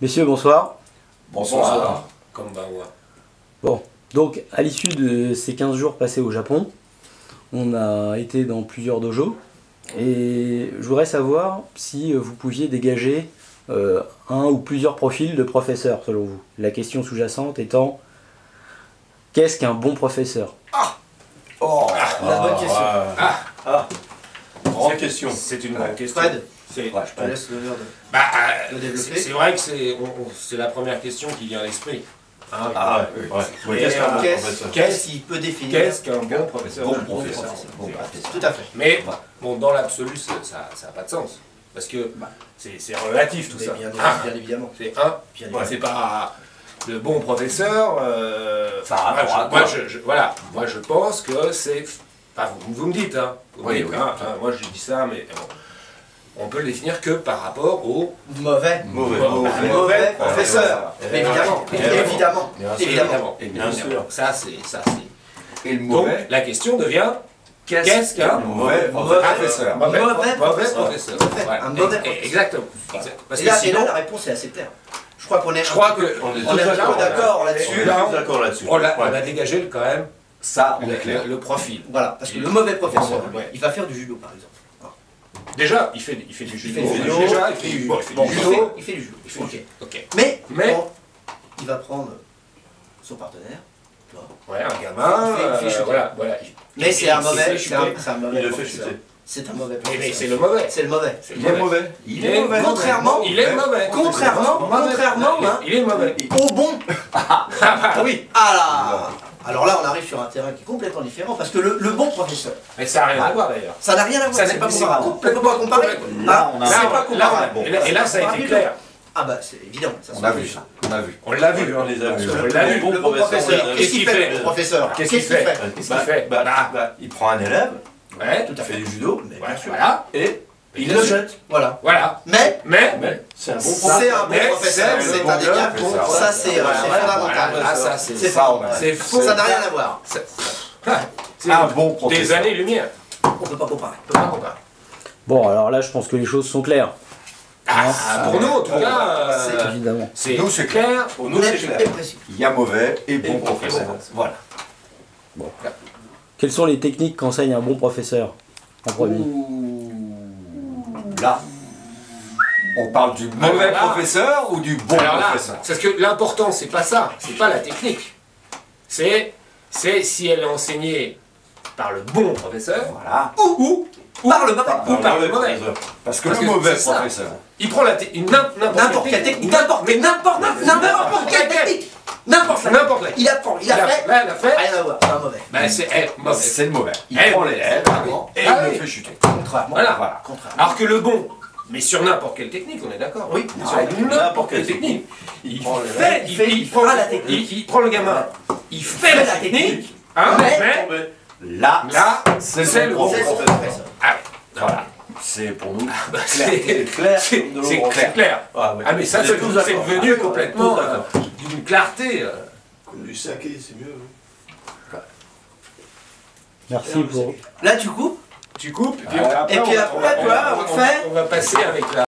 Messieurs, bonsoir. Bonsoir. Comme va moi. Bon, donc à l'issue de ces 15 jours passés au Japon, on a été dans plusieurs dojos et je voudrais savoir si vous pouviez dégager un ou plusieurs profils de professeurs selon vous. La question sous-jacente étant, qu'est-ce qu'un bon professeur? La bonne question. Grande question. C'est une grande question. Fred, C'est je te laisse l'honneur de développer. c'est vrai que c'est la première question qui vient à l'esprit. Hein, Qu'est-ce qu'il peut définir Qu'est-ce qu'un bon professeur? Bon professeur. Tout à fait. Mais bon, dans l'absolu, ça n'a pas de sens. Parce que c'est relatif tout Mais ça. bien évidemment. C'est Bien évidemment. c'est pas le bon professeur. Moi je pense que c'est. Enfin, vous me dites, hein. Moi je dis ça, mais bon, on peut le définir que par rapport au Mauvais professeur. Évidemment. Bien sûr. Ça c'est. Et le Donc mauvais, la question devient qu'est-ce qu'un mauvais professeur? mauvais professeur? Un mauvais professeur. Exactement. Parce Et que là, sinon, la réponse est assez claire. Je crois qu'on est On est on est d'accord là-dessus. d'accord là-dessus. on a dégagé quand même Ça, on est clair. le profil. Voilà, parce que le mauvais professeur, Ouais. il va faire du judo par exemple. Déjà, il fait du judo. fait du judo. Déjà, il fait du judo. Il fait du judo. Il fait du judo. Ok. Mais Mais- il va prendre son partenaire. tu vois. Ouais, un gamin. Il fait chuter. Voilà. Mais c'est un mauvais. Il fait chuter. C'est un mauvais Il le fait professeur. chuter. C'est un mauvais Mais professeur. c'est le mauvais. C'est le mauvais. C'est Il est mauvais. Il est mauvais. Contrairement- Il est mauvais. Contrairement, hein, Il est mauvais. au bon. Ah bah oui. Ah là. Alors là, on arrive sur un terrain qui est complètement différent parce que le bon professeur, Mais ça n'a rien à voir d'ailleurs. ça n'a rien à voir. Ça, C'est pas c'est comparable. complètement- On peut pas comparer. Là, on a- c'est Là, pas comparable. Et là, ça a été clair. Ah bah c'est évident. Ça On se a fait. vu ça. On a vu. On l'a vu. On les a vus. On l'a vu. Le bon professeur, Qu'est-ce qu'est-ce qu'il qu'il fait fait le professeur? Qu'est-ce qu'il fait Qu'est-ce qu'il fait Il prend un élève, Ouais, il fait du judo, Mais Ouais, bien sûr. voilà. et Il le jette. Voilà. Voilà. Mais Mais c'est un bon c'est un bon mais professeur, c'est c'est le indéniable. bon professeur. Ça c'est fondamental. Ah, ça, c'est C'est ça, fondamental. c'est faux. Ça n'a rien à voir. C'est Un bon des professeur. années-lumière. On peut pas comparer. On peut pas comparer. Bon, alors là, je pense que les choses sont claires. Pour nous, en tout cas, Évidemment. c'est Nous, c'est clair. Pour nous, c'est Net clair. et précis. Il y a mauvais et bon bon professeur. professeur. Voilà. Quelles sont les techniques qu'enseigne un bon professeur en premier? Là, on parle du mauvais Alors là- professeur ou du bon Alors là, professeur? parce que l'important, c'est pas ça, c'est pas la technique. C'est si elle est enseignée par le bon professeur Voilà. ou Par le mauvais. Ou par le mauvais. professeur. Parce que Parce le que mauvais c'est ça. professeur, il prend N'importe quelle technique. N'importe quelle technique. N'importe laquelle. Il apprend. Il a fait. Là, elle a fait. Rien à voir. C'est un mauvais. Ben, c'est mauvais. c'est le mauvais. Il Eh, prend l'élève et il Ah le oui. fait chuter. Contrairement. Voilà. Contrairement. Alors que le bon, mais sur n'importe quelle technique, on est d'accord. Oui. Sur n'importe quelle technique. Il prend la technique. Il prend le gamin. Il fait la technique. Hein, Mais- mais Là, là, c'est le bon C'est le bon professeur. professeur. ah, Voilà. C'est pour nous bah, clair. c'est Clair. comme de c'est l'eau. clair. Ah, ouais. Ah mais ça On est c'est tous d'accord. devenu Ah, complètement tous d'accord. d'une clarté. Comme du saké, c'est mieux. Merci pour... Là, tu coupes. Tu coupes Ouais. Et puis après, tu vois, on fait. on va passer avec la